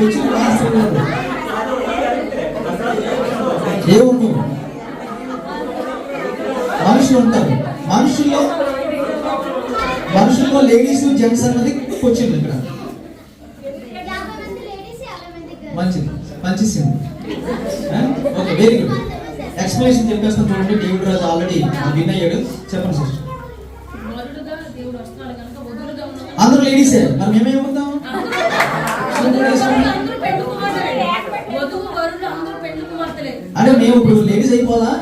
ఏముంది, మనుషులు ఉంటారు. మనుషుల్లో లేడీస్ జెంట్స్ అన్నది వచ్చింది ఇక్కడ. మంచిది. Okay, very good. ఎక్స్ప్లెనేషన్ చెప్పేస్తాను చూడండి. డేవిడ్ రాజు ఆల్రెడీ విన్ అయ్యాడు. చెప్పండి సిస్టర్. అందరూ లేడీసే, మరి మేమేమవుతాం? అంటే మేము ఇప్పుడు లేడీస్ అయిపోవాలా?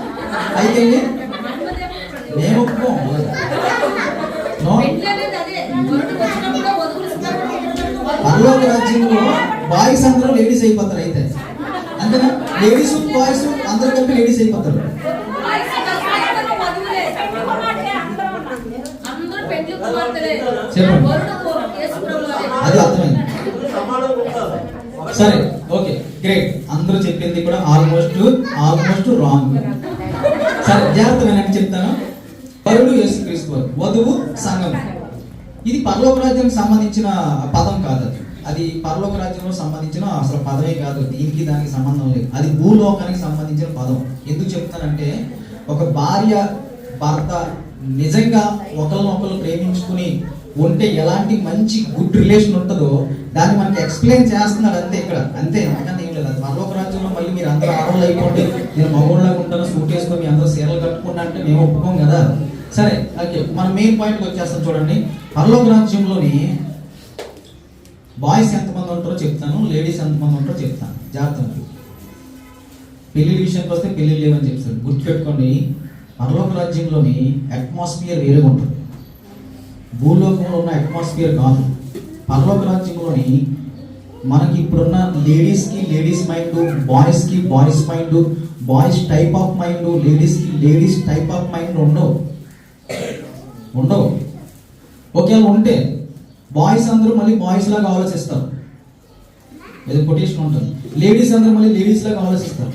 అయితే మేము ఒప్పుకోం. పరలోక రాజ్యంలో బాయ్స్ అందరూ లేడీస్ అయిపోతారు. అయితే అంతేనా? లేడీస్ బాయ్స్ అందరూ కలిపి లేడీస్ అయిపోతారు. అది అర్థమైంది. సరే, ఓకే, గ్రేట్. అందరూ చెప్పింది కూడా ఆల్మోస్ట్ రాంగ్. సరే, జాగ్రత్త వినండి, చెప్తాను. వరుడు యేసుక్రీస్తు, వధువు సంఘం. ఇది పరలోక రాజ్యానికి సంబంధించిన పదం కాదు. అది పరలోక రాజ్యంలో సంబంధించిన అసలు పదమే కాదు. దీనికి దానికి సంబంధం లేదు. అది భూలోకానికి సంబంధించిన పదం. ఎందుకు చెప్తానంటే, ఒక భార్య భర్త నిజంగా ఒకరినొకరు ప్రేమించుకుని ఉంటే ఎలాంటి మంచి గుడ్ రిలేషన్ ఉంటుందో దాన్ని మనకి ఎక్స్ప్లెయిన్ చేస్తున్నాడు అంతే ఇక్కడ. అంతే, అంతకన్నా ఏం లేదు. అది పరలోక రాజ్యంలో మళ్ళీ మీరు అందరూ ఆడవాళ్ళు అయిపోండి, నేను మగోళ్ళగా ఉంటాను, సూట్ వేసుకొని మీ అందరూ సీరలు కట్టుకున్నా అంటే మేము ఒప్పుకోం కదా. సరే, ఓకే, మన మెయిన్ పాయింట్కి వచ్చేస్తాం చూడండి. పరలోక రాజ్యంలోని బాయ్స్ ఎంతమంది ఉంటారో చెప్తాను, లేడీస్ ఎంతమంది ఉంటారో చెప్తాను. జాగ్రత్త. పెళ్లి విషయానికి వస్తే పెళ్లి లేవని చెప్తారు. గుర్తుపెట్టుకోండి, పరలోక రాజ్యంలోని అట్మాస్ఫియర్ వేరుగా ఉంటుంది. భూలోకంలో ఉన్న అట్మాస్ఫియర్ కాదు. పరలోక రాజ్యంలోని మనకి ఇప్పుడున్న లేడీస్కి లేడీస్ మైండ్, బాయ్స్కి boys mind, boys type of mind, లేడీస్కి లేడీస్ టైప్ ఆఫ్ మైండ్ ఉండవు. ఒకవేళ ఉంటే బాయ్స్ అందరూ మళ్ళీ బాయ్స్ లాగా ఆలోచిస్తారు, ఏదో కొటేషన్ ఉంటుంది. లేడీస్ అందరూ మళ్ళీ లేడీస్ లాగా ఆలోచిస్తారు.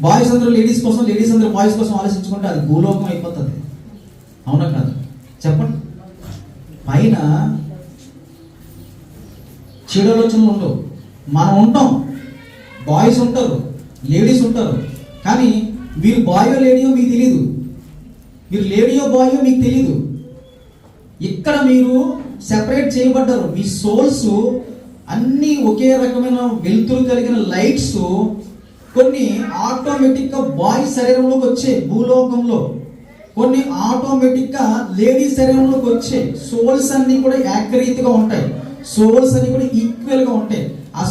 బాయ్స్ అందరూ లేడీస్ కోసం, లేడీస్ అందరూ బాయ్స్ కోసం ఆలోచించుకుంటే అది భూలోకం అయిపోతుంది. అవునా కాదు? చెప్పండి. పైన చెడు ఆలోచనలు ఉండవు. మనం ఉంటాం, బాయ్స్ ఉంటారు, లేడీస్ ఉంటారు. కానీ మీరు బాయో లేడీయో మీకు తెలీదు, మీరు లేడీయో బాయో మీకు తెలీదు. ఇక్కడ మీరు సెపరేట్ చేయబడ్డారు. మీ సోల్స్ అన్నీ ఒకే రకమైన వెలుతురు కలిగిన లైట్స్ కొన్ని ఆటోమేటిక్గా బాయ్ శరీరంలోకి వచ్చే భూలోకంలో, కొన్ని ఆటోమేటిక్గా లేడీ శరీరంలోకి వచ్చే. సోల్స్ అన్నీ కూడా ఏకరీతిగా ఉంటాయి, సోల్స్ అన్ని కూడా ఈక్వల్గా ఉంటాయి. ఆ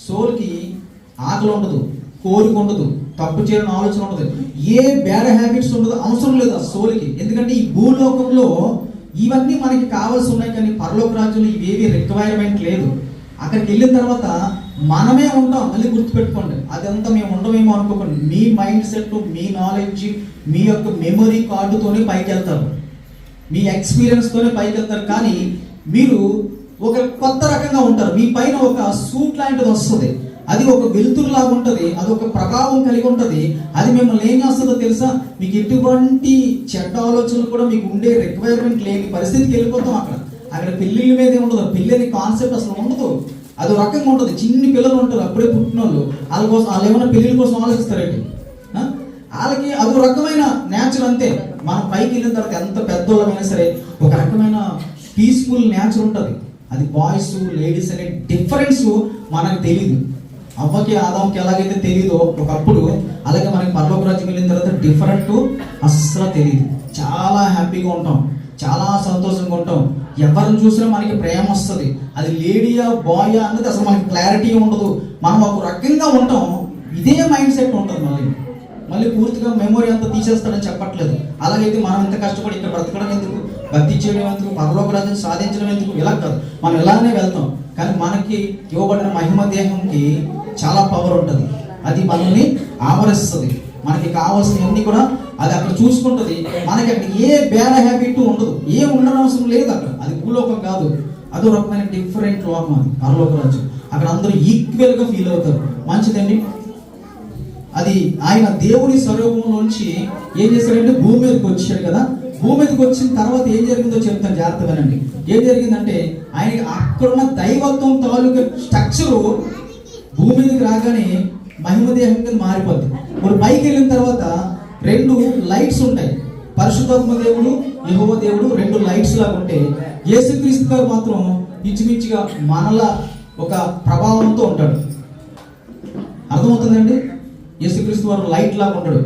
సోల్కి ఆకలి ఉండదు, కోరిక ఉండదు, తప్పు చేయడం ఆలోచన ఉండదు, ఏ బ్యాడ్ హ్యాబిట్స్ ఉండదు, అవసరం లేదు ఆ సోల్కి. ఎందుకంటే ఈ భూలోకంలో ఇవన్నీ మనకి కావాల్సి ఉన్నాయి, కానీ పరలోక రాజ్యంలో ఇవేవి రిక్వైర్మెంట్ లేదు. అక్కడికి వెళ్ళిన తర్వాత మనమే ఉంటాం. మళ్ళీ గుర్తుపెట్టుకోండి, అదంతా మేము ఉండమేమో అనుకోకండి. మీ మైండ్ సెట్, మీ నాలెడ్జ్, మీ యొక్క మెమరీ కార్డుతోనే పైకి వెళ్తారు, మీ ఎక్స్పీరియన్స్తోనే పైకి వెళ్తారు. కానీ మీరు ఒక కొత్త రకంగా ఉంటారు. మీ పైన ఒక సూట్ లాంటిది వస్తుంది, అది ఒక వెలుతురు లాగా ఉంటుంది, అది ఒక ప్రభావం కలిగి ఉంటుంది. అది మిమ్మల్ని ఏం చేస్తుందో తెలుసా? మీకు ఎటువంటి చెడ్డ ఆలోచనలు కూడా మీకు ఉండే రిక్వైర్మెంట్ లేని పరిస్థితికి వెళ్ళిపోతాం. అక్కడ పెళ్ళిళ్ళ మీద ఉండదు, పెళ్ళి అనే కాన్సెప్ట్ అసలు ఉండదు. అది రకంగా ఉంటుంది. చిన్ని పిల్లలు ఉంటారు, అప్పుడే పుట్టిన వాళ్ళ కోసం వాళ్ళు ఏమైనా పెళ్ళిళ్ళ కోసం ఆలోచిస్తారండి. వాళ్ళకి అదో రకమైన నేచర్ అంతే. మనం పైకి వెళ్ళిన తర్వాత ఎంత పెద్దోళ్ళమైనా సరే ఒక రకమైన పీస్ఫుల్ నేచర్ ఉంటుంది. అది బాయ్స్ లేడీస్ అనే డిఫరెన్స్ మనకు తెలియదు. అవ్వకి ఆదాంకి ఎలాగైతే తెలియదో ఒకప్పుడు, అలాగే మనకి పరలోక రాజ్యం వెళ్ళిన తర్వాత డిఫరెంట్ అస్సలు తెలియదు. చాలా హ్యాపీగా ఉంటాం, చాలా సంతోషంగా ఉంటాం. ఎవరిని చూసినా మనకి ప్రేమ వస్తుంది. అది లేడీయా బాయా అన్నది అసలు మనకి క్లారిటీ ఉండదు. మనం ఒక రకంగా ఉంటాం. ఇదే మైండ్ సెట్ ఉంటుంది. మళ్ళీ పూర్తిగా మెమొరీ అంతా తీసేస్తాడని చెప్పట్లేదు. అలాగైతే మనం ఎంత కష్టపడి ఇక్కడ బ్రతకడం ఎందుకు, భక్తి చేయడం ఎందుకు, పరలోక రాజ్యం సాధించడం ఎందుకు? ఇలా కాదు, మనం ఇలానే వెళ్తాం. కానీ మనకి ఇవ్వబడిన మహిమ దేహంకి చాలా పవర్ ఉంటుంది. అది మనల్ని ఆవరిస్తుంది. మనకి కావాల్సినవన్నీ కూడా అది అక్కడ చూసుకుంటుంది. మనకి అక్కడ ఏ బ్యాడ్ హ్యాబిట్ ఉండదు, ఏ ఉండనవసరం లేదు అక్కడ. అది భూలోకం కాదు, అదో రకమైన డిఫరెంట్ లోకం అది పరలోక రాజ్యం. అక్కడ అందరూ ఈక్వల్గా ఫీల్ అవుతారు. మంచిదండి. అది ఆయన దేవుని స్వరూపంలోంచి ఏం చేశాడంటే భూమి మీదకి వచ్చాడు కదా. భూమి మీదకి వచ్చిన తర్వాత ఏం జరిగిందో చెప్తాను, జాగ్రత్త వినండి. ఏం జరిగిందంటే ఆయన అక్కడున్న దైవత్వం తాలూకా స్ట్రక్చరు భూమి మీదకి రాగానే మహిమ దేహం కింద మారిపోద్ది. ఇప్పుడు పైకి వెళ్ళిన తర్వాత 2 లైట్స్ ఉంటాయి. పరిశుద్ధాత్మ దేవుడు, యెహోవా దేవుడు 2 లైట్స్ లాగా ఉంటాయి. యేసుక్రీస్తు గారు మాత్రం ఇంచుమించుగా మనలా ఒక ప్రభావంతో ఉంటాడు. అర్థమవుతుందండి? యేసుక్రీస్తు వారు లైట్ లాగా ఉంటాడు.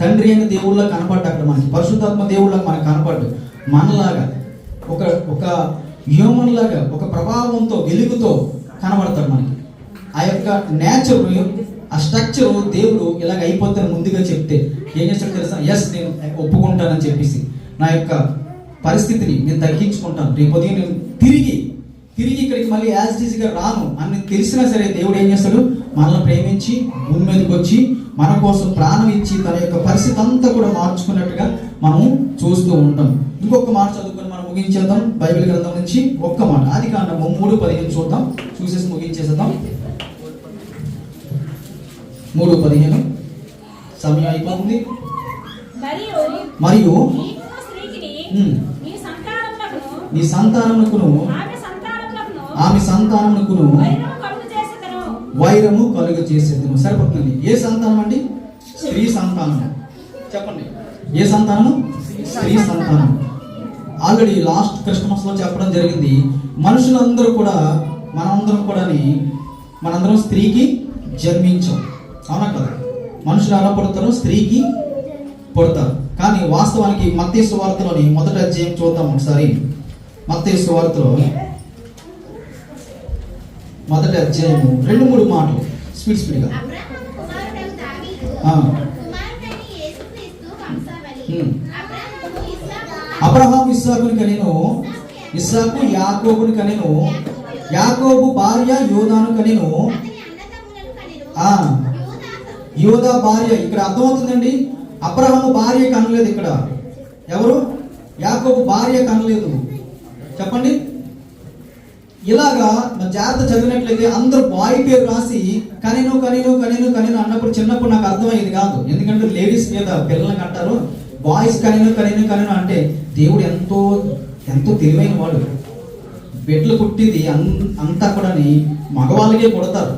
తండ్రి అయిన దేవుళ్ళ కనపడ్డు అక్కడ మనకి. పరిశుద్ధాత్మ దేవుళ్ళకి మనకు కనపడ్డు. మనలాగా ఒక హ్యూమన్ లాగా ఒక ప్రభావంతో వెలుగుతో కనబడతాడు మనకి. ఆ యొక్క నేచర్, ఆ స్ట్రక్చర్ దేవుడు ఇలాగ అయిపోతాను ముందుగా చెప్తే ఏం చేస్తాడు తెలుసా? ఎస్, నేను ఒప్పుకుంటానని చెప్పేసి నా యొక్క పరిస్థితిని నేను తగ్గించుకుంటాను. రేపు ఉదయం నేను తిరిగి ఇక్కడికి మళ్ళీ యాజ్ ఈజీగా రాను అని తెలిసినా సరే దేవుడు ఏం చేస్తాడు? మనల్ని ప్రేమించి భూమి మీదకి వచ్చి మన కోసం ప్రాణం ఇచ్చి తన యొక్క పరిస్థితి అంతా కూడా మార్చుకున్నట్టుగా మనం చూస్తూ ఉంటాం. ఇంకొక మాట చదువుకొని మనం ముగించేద్దాం. బైబిల్ గ్రంథం నుంచి ఒక్క మాట, ఆదికాండము 3:15 చూద్దాం, చూసేసి ముగించేద్దాం. 3:15 సమయం అయిపోతుంది. మరియు నీ సంతానమునకును ఆమె సంతానమునకును వైరము కలుగ చేసేదను. సరిపోతుందండి. ఏ సంతానం అండి? స్త్రీ సంతానం. చెప్పండి, ఏ సంతానము? స్త్రీ సంతానం. ఆల్రెడీ లాస్ట్ క్రిస్మస్ లో చెప్పడం జరిగింది. మనుషులందరూ కూడా మనందరం స్త్రీకి జన్మించాం. అవునా కదా? మనుషులు ఎలా పడతారు? స్త్రీకి పడతారు. కానీ వాస్తవానికి మత్తయి సువార్తలోని 1వ అధ్యాయం చూద్దాం ఒకసారి. మత్తయి సువార్తలో మొదటి అధ్యాయము 2-3 మాటలు స్పీడ్గా. అబ్రహాము కుమారుడగు దావీదు ఆ. కుమారుడైన యేసుక్రీస్తు వంశావళి. ఉమ్. అబ్రహాము అబ్రహాము ఇస్సాకుని కనెను, ఇస్సాకు యాకోబుని కనెను, యాకోబు భార్య యోదాను కనెను. అతని అన్నదమ్ములను కనెను. ఆ. యూదా యోదా భార్య, ఇక్కడ అర్థమవుతుందండి. అబ్రహాము భార్య కనలేదు, ఇక్కడ ఎవరు? యాకోబు భార్య కనలేదు. చెప్పండి. ఇలాగా మన జాగ్రత్త చదివినట్లయితే అందరూ బాయ్ పేరు రాసి కనెను కనెను కనెను కనెను అన్నప్పుడు చిన్నప్పుడు నాకు అర్థమయ్యేది కాదు. ఎందుకంటే లేడీస్ మీద పిల్లలకి అంటారు, బాయ్స్ కనెను కనెను కనెను అంటే దేవుడు ఎంతో ఎంతో తెలివైన వాడు. బిడ్డలు పుట్టింది అంతా కూడా మగవాళ్ళకే పుడతారు,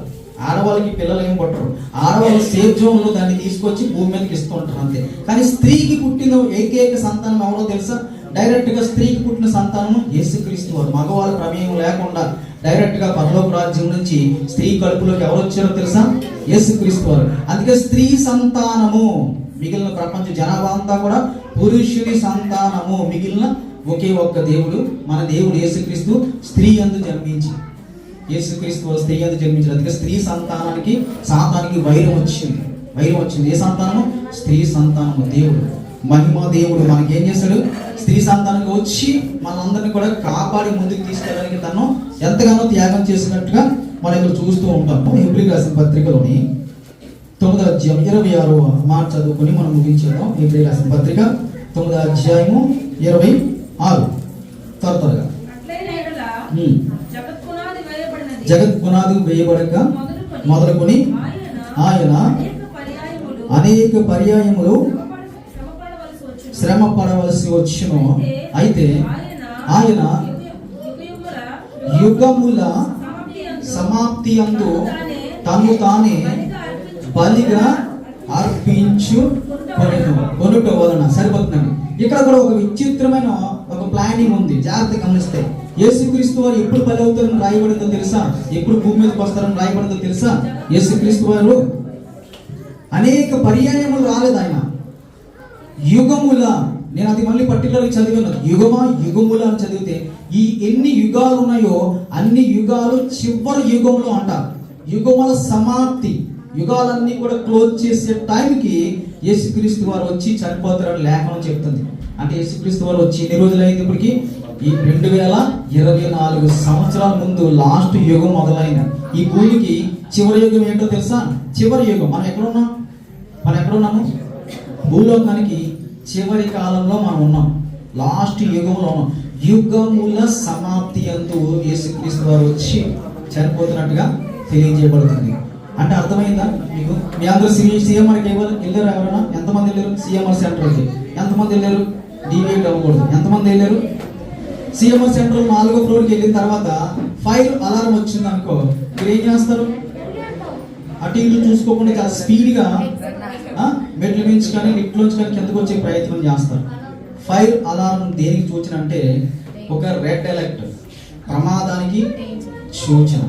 ఆడవాళ్ళకి పిల్లలు ఏం పుట్టరు. ఆడవాళ్ళు సేఫ్ జోన్లో దాన్ని తీసుకొచ్చి భూమి మీదకి ఇస్తూ ఉంటారు అంతే. కానీ స్త్రీకి పుట్టిన ఏకైక సంతానం ఎవరో తెలుసా? డైరెక్ట్ గా స్త్రీకి పుట్టిన సంతానం యేసుక్రీస్తు వారు. మగవాళ్ళ ప్రమేయం లేకుండా డైరెక్ట్ గా పరలోక రాజ్యం నుంచి స్త్రీ కడుపులోకి ఎవరు వచ్చారో తెలుసా? యేసుక్రీస్తు వారు. అందుకే స్త్రీ సంతానము, మిగిలిన ప్రపంచ జనాభా అంతా కూడా పురుషుని సంతానము. మిగిలిన ఒకే ఒక్క దేవుడు, మన దేవుడు యేసుక్రీస్తు స్త్రీ యందు జన్మించి, యేసుక్రీస్తు వారు స్త్రీ యందు జన్మించారు. అందుకే స్త్రీ సంతానానికి సాతానికి వైరం వచ్చింది. ఏ సంతానము? స్త్రీ సంతానము. దేవుడు మహిమ దేవుడు మనకేం చేశాడు? స్త్రీ సంతానానికి వచ్చి మనందరినీ కూడా కాపాడి ముందుకు తీసుకెళ్ళడానికి తను ఎంతగానో త్యాగం చేసినట్టుగా మనం ఇక్కడ చూస్తూ ఉంటాము. హెబ్రీయులకు రాసిన పత్రికలోని 9వ అధ్యాయం 26వ మాట చదువుకొని మనం ముగించేద్దాం. హెబ్రీయులకు రాసిన పత్రిక 9వ అధ్యాయము 26 త్వరగా. జగత్ పునాది వేయబడక మొదలుకొని ఆయన అనేక పర్యాయములు శ్రమ పడవలసి వచ్చును. అయితే ఆయన యుగముల సమాప్తి అందు తను తానే బలిగా అర్పించు కొనుట వలన. సరిపోతుందండి. ఇక్కడ కూడా ఒక విచిత్రమైన ఒక ప్లానింగ్ ఉంది. జాగ్రత్త గమనిస్తే యేసుక్రీస్తు వారు ఎప్పుడు బలి అవుతారని రాయబడిందో తెలుసా? ఎప్పుడు భూమి మీదకి వస్తారని రాయబడిందో తెలుసా? యేసుక్రీస్తు వారు అనేక పర్యాయములు రాలేదు. ఆయన యుగముల, నేను అది మళ్ళీ పర్టికులర్గా చదివాను. యుగముల అని చదివితే ఈ ఎన్ని యుగాలు ఉన్నాయో అన్ని యుగాలు చివరి యుగంలో అంటారు. యుగముల సమాప్తి, యుగాలన్నీ కూడా క్లోజ్ చేసే టైంకి యేసుక్రీస్తు వారు వచ్చి చనిపోతారని లేఖనం చెప్తుంది. అంటే యేసుక్రీస్తు వారు వచ్చి ఎన్ని రోజులు అయింది? ఇప్పటికి ఈ 2024 సంవత్సరాల ముందు లాస్ట్ యుగం మొదలైంది. ఈ భూమికి చివరి యుగం ఏంటో తెలుసా? చివరి యుగం. మనం ఎక్కడున్నాము? భూలోకానికి చివరి కాలంలో మనం ఉన్నాం. లాస్ట్ యుగంలో ఉన్నాం. యుగముల సమాప్తి అందు యేసుక్రీస్తు వారు వచ్చి చనిపోతున్నట్టుగా తెలియజేయబడుతుంది. అంటే అర్థమైందా మీకు? మీ అందరూ సీఎంఆర్కి వెళ్ళారు? ఎవరైనా ఎంతమంది వెళ్ళారు? సీఎంఆర్ సెంటర్కి ఎంతమంది వెళ్ళారు? డీవియేట్ అవ్వకూడదు. ఎంతమంది వెళ్ళారు? సీఎంఆర్ సెంటర్ 4వ ఫ్లోర్కి వెళ్ళిన తర్వాత ఫైర్ అలారం వచ్చింది అనుకో, మీరు ఏం చేస్తారు? అటు ఇటు చూసుకోకుండా చాలా స్పీడ్గా మెట్ల నుంచి కానీ లిఫ్ట్ నుంచి కానీ కిందకు వచ్చే ప్రయత్నం చేస్తారు. ఫైర్ అలారం దేనికి సూచన అంటే ఒక రెడ్ అలర్ట్, ప్రమాదానికి సూచన.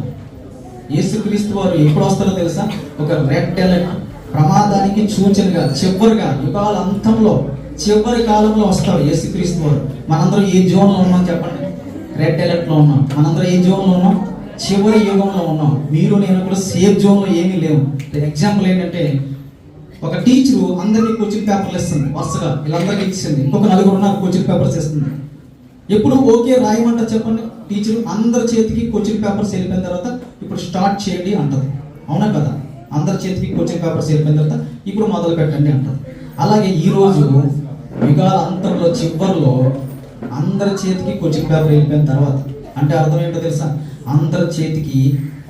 యేసుక్రీస్తు వారు ఎప్పుడు వస్తారో తెలుసా? ఒక రెడ్ అలర్ట్, ప్రమాదానికి సూచనగా చివరిగా యుగాల అంతంలో చివరి కాలంలో వస్తారు యేసుక్రీస్తు వారు. మనందరం ఏ జోన్లో ఉన్నాం చెప్పండి? రెడ్ అలర్ట్ లో ఉన్నాం. మనందరం ఏ జోన్లో ఉన్నాం? చివరి యుగంలో ఉన్నాం. మీరు నేను కూడా సేఫ్ జోన్లో ఏమీ లేవు. ఎగ్జాంపుల్ ఏంటంటే, ఒక టీచరు అందరినీ క్వశ్చన్ పేపర్లు ఇస్తుంది వరుసగా, వీళ్ళందరికీ ఇచ్చింది. ఇంకొక 4 క్వశ్చన్ పేపర్స్ ఇస్తుంది. ఎప్పుడు ఓకే రాయమంట చెప్పండి? టీచరు అందరి చేతికి క్వశ్చన్ పేపర్స్ వెళ్ళిపోయిన తర్వాత ఇప్పుడు స్టార్ట్ చేయండి అంటది. అవునా కదా? అందరి చేతికి క్వశ్చన్ పేపర్స్ వెళ్ళిపోయిన తర్వాత ఇప్పుడు మొదలు పెట్టండి అంటది. అలాగే ఈరోజు యుగాల అంతంలో చివరిలో అందరి చేతికి క్వశ్చన్ పేపర్ వెళ్ళిపోయిన తర్వాత అంటే అర్థం ఏంటో తెలుసా? అందరి చేతికి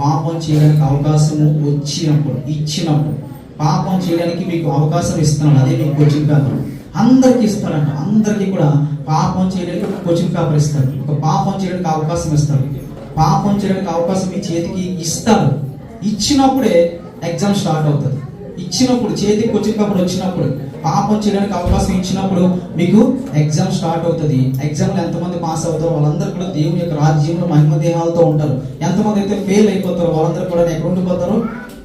పాపం చేయడానికి అవకాశం ఇచ్చినప్పుడు పాపం చేయడానికి మీకు అవకాశం ఇస్తున్నాడు. అదే మీకు క్వశ్చన్ పేపర్ అందరికి ఇస్తాడంట. అందరికీ కూడా పాపం చేయడానికి క్వశ్చన్ పేపర్ ఇస్తాడు. ఒక పాపం చేయడానికి అవకాశం ఇస్తాడు. పాపం చేయడానికి అవకాశం మీ చేతికి ఇస్తాడు. ఇచ్చినప్పుడే ఎగ్జామ్ స్టార్ట్ అవుతుంది. ఇచ్చినప్పుడు చేతికి క్వశ్చన్ పేపర్ వచ్చినప్పుడు, పాపం చేయడానికి అవకాశం ఇచ్చినప్పుడు మీకు ఎగ్జామ్ స్టార్ట్ అవుతుంది. ఎగ్జామ్లో ఎంతమంది పాస్ అవుతారో వాళ్ళందరూ కూడా దేవుని యొక్క రాజ్యంలో మహిమ దేహాలతో ఉంటారు. ఎంతమంది అయితే ఫెయిల్ అయిపోతారో వాళ్ళందరూ కూడా ఎక్కడ ఉండిపోతారు?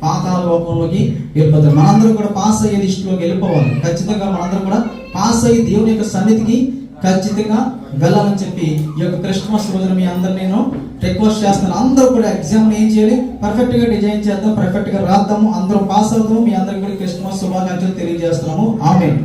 పాతాళ లోకంలోకి వెళ్ళిపోతారు. మనందరం కూడా పాస్ అయ్యే లిస్టులోకి వెళ్ళిపోవాలి. ఖచ్చితంగా మనందరం కూడా పాస్ అయ్యి దేవుని యొక్క సన్నిధికి ఖచ్చితంగా వెళ్ళాలని చెప్పి ఈ యొక్క క్రిస్మస్ రోజున మీ అందరు నేను రిక్వెస్ట్ చేస్తున్నాను, అందరూ కూడా ఎగ్జామ్ ఏం చేయాలి, పర్ఫెక్ట్ గా డిజైన్ చేద్దాం, పర్ఫెక్ట్ గా రాద్దాము, అందరూ పాస్ అవుతాము. మీ అందరికీ కూడా క్రిస్మస్ శుభాకాంక్షలు తెలియజేస్తున్నాము. ఆమేన్.